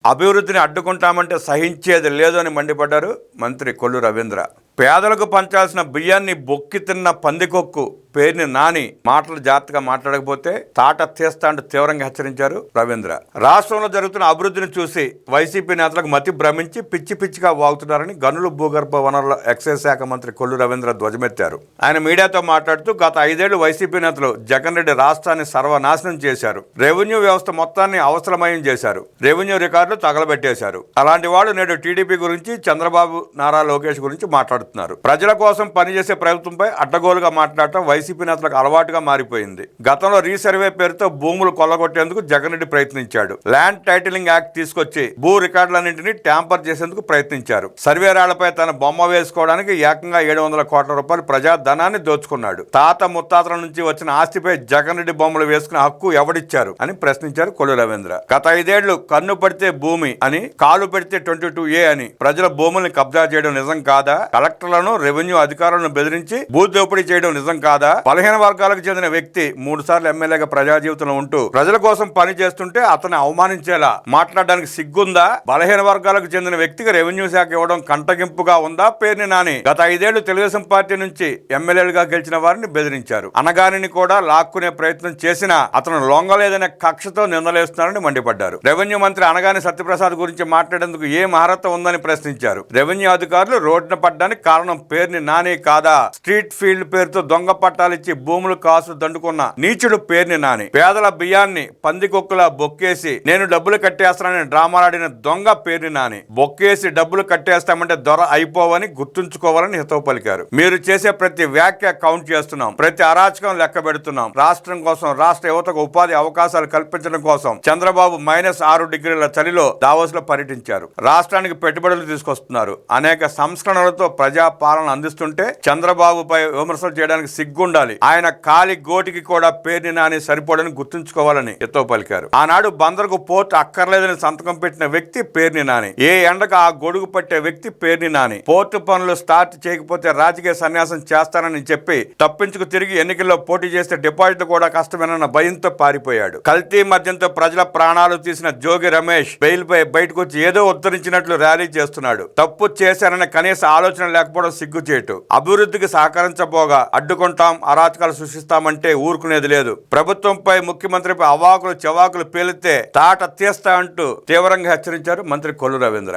అభివృద్ధిని అడ్డుకుంటామంటే సహించేది లేదు అని మండిపడ్డారు మంత్రి కొల్లు రవీంద్ర. పేదలకు పంచాల్సిన బియ్యాన్ని బొక్కి తిన్న పందికొక్కు పేరుని నాని మాటలు జాగ్రత్తగా మాట్లాడకపోతే తాట తీస్తా అంటూ తీవ్రంగా హెచ్చరించారు రవీంద్ర. రాష్ట్రంలో జరుగుతున్న అభివృద్ధిని చూసి వైసీపీ నేతలకు మతి భ్రమించి పిచ్చి పిచ్చిగా వాగుతున్నారని గనులు భూగర్భ వనరుల ఎక్సైజ్ శాఖ మంత్రి కొల్లు రవీంద్ర ధ్వజమెత్తారు. ఆయన మీడియాతో మాట్లాడుతూ గత 5 ఏళ్లు వైసీపీ నేతలు జగన్ రెడ్డి రాష్ట్రాన్ని సర్వనాశనం చేశారు. రెవెన్యూ వ్యవస్థ మొత్తాన్ని అవసరమయం చేశారు. రెవెన్యూ రికార్డులు తగలబెట్టేశారు. అలాంటి వాళ్ళు నేడు టీడీపీ గురించి, చంద్రబాబు, నారా లోకేష్ గురించి మాట్లాడుతున్నారు. ప్రజల కోసం పనిచేసే ప్రభుత్వంపై అడ్డగోలుగా మాట్లాడటం వైసీపీ నేతలకు అలవాటుగా మారిపోయింది. గతంలో రీసర్వే పేరుతో భూములు కొల్లగొట్టేందుకు జగన్ రెడ్డి ప్రయత్నించాడు. ల్యాండ్ టైటిలింగ్ యాక్ట్ తీసుకొచ్చి భూ రికార్డులన్నింటినీ ట్యాంపర్ చేసేందుకు ప్రయత్నించారు. సర్వేరాళ్లపై తన బొమ్మ వేసుకోవడానికి ఏకంగా 700 కోట్ల రూపాయలు ప్రజాధనాన్ని దోచుకున్నాడు. తాత ముత్తాతల నుంచి వచ్చిన ఆస్తిపై జగన్ రెడ్డి బొమ్మలు వేసుకునే హక్కు ఎవడిచ్చారు అని ప్రశ్నించారు కొల్లు రవీంద్ర. గత 5 ఏళ్లు కన్ను పడితే భూమి అని, కాలు పెడితే 22A అని ప్రజల భూముల్ని కబ్జా చేయడం నిజం కాదా? కలెక్టర్లను, రెవెన్యూ అధికారులను బెదిరించి భూ దోపిడీ చేయడం నిజం కాదా? బలహీన వర్గాలకు చెందిన వ్యక్తి 3 సార్లు ఎమ్మెల్యేగా ప్రజా జీవితంలో ఉంటూ ప్రజల కోసం పని చేస్తుంటే అతన్ని అవమానించేలా మాట్లాడడానికి సిగ్గుందా? బలహీన వర్గాలకు చెందిన వ్యక్తికి రెవెన్యూ శాఖ ఇవ్వడం కంటగింపుగా ఉందా? పేర్ని నాని గత 5 ఏళ్లు తెలుగుదేశం పార్టీ నుంచి ఎమ్మెల్యేలుగా గెలిచిన వారిని బెదిరించారు. అనగానిని కూడా లాక్కునే ప్రయత్నం చేసినా అతను లొంగలేదనే కక్షతో నిందలేస్తున్నారని మండిపడ్డారు. రెవెన్యూ మంత్రి అనగాని సత్యప్రసాద్ గురించి మాట్లాడేందుకు ఏ మహరత ఉందని ప్రశ్నించారు. రెవెన్యూ అధికారులు రోడ్డున పడ్డానికి కారణం పేర్ని నాని కాదా? స్ట్రీట్ ఫీల్డ్ పేరుతో దొంగ పట్టాలిచ్చి భూములు కాసు దండుకున్న నీచుడు పేర్ని నాని. పేదల బియ్యాన్ని పందికొక్కులా బొక్కేసి నేను డబ్బులు కట్టేస్తానని డ్రామాలాడిన దొంగ పేర్ని నాని. బొక్కేసి డబ్బులు కట్టేస్తామంటే దొర అయిపోవని గుర్తుంచుకోవాలని హితవు పలికారు. మీరు చేసే ప్రతి వ్యాఖ్య కౌంట్ చేస్తున్నాం. ప్రతి అరాచకం లెక్క పెడుతున్నాం. రాష్ట్రం కోసం, రాష్ట్ర యువతకు ఉపాధి అవకాశాలు కల్పించడం కోసం చంద్రబాబు -6 డిగ్రీల చలిలో దావోస్ లో పర్యటించారు. రాష్ట్రానికి పెట్టుబడులు తీసుకొస్తున్నారు. అనేక సంస్కరణలతో ప్రజా పాలన అందిస్తుంటే చంద్రబాబుపై విమర్శలు చేయడానికి సిగ్గుండాలి. ఆయన కాలి గోటికి కూడా పేర్ని నాని సరిపోడని గుర్తుంచుకోవాలని హితవు పలికారు. ఆనాడు బందరుకు పోర్టు అక్కర్లేదని సంతకం పెట్టిన వ్యక్తి పేర్ని నాని. ఏ ఎండకు ఆ గొడుగు పట్టే వ్యక్తి పేర్ని నాని. పోర్టు పనులు స్టార్ట్ చేయకపోతే రాజకీయ సన్యాసం చేస్తానని చెప్పి తప్పించుకు తిరిగి ఎన్నికల్లో పోటీ చేస్తే డిపాజిట్ కూడా కష్టమేనన్న భయంతో పారిపోయాడు. కల్తీ మద్యంతో ప్రజల ప్రాణాలు తీసిన జోగి రమేష్ బెయిల్ పై బయటకు వచ్చి ఏదో ఉద్ధరించినట్లు ర్యాలీ చేస్తున్నాడు. తప్పు చేశారనే కనీస ఆలోచన లేకపోవడం సిగ్గుచేటు. అభివృద్ధికి సహకరించబోగా అడ్డుకుంటాం, అరాచకాలు సృష్టిస్తామంటే ఊరుకునేది లేదు. ప్రభుత్వంపై, ముఖ్యమంత్రిపై అవాకులు చెవాకులు పేలితే తాట తీస్తా అంటూ తీవ్రంగా హెచ్చరించారు మంత్రి కొల్లు రవీంద్ర.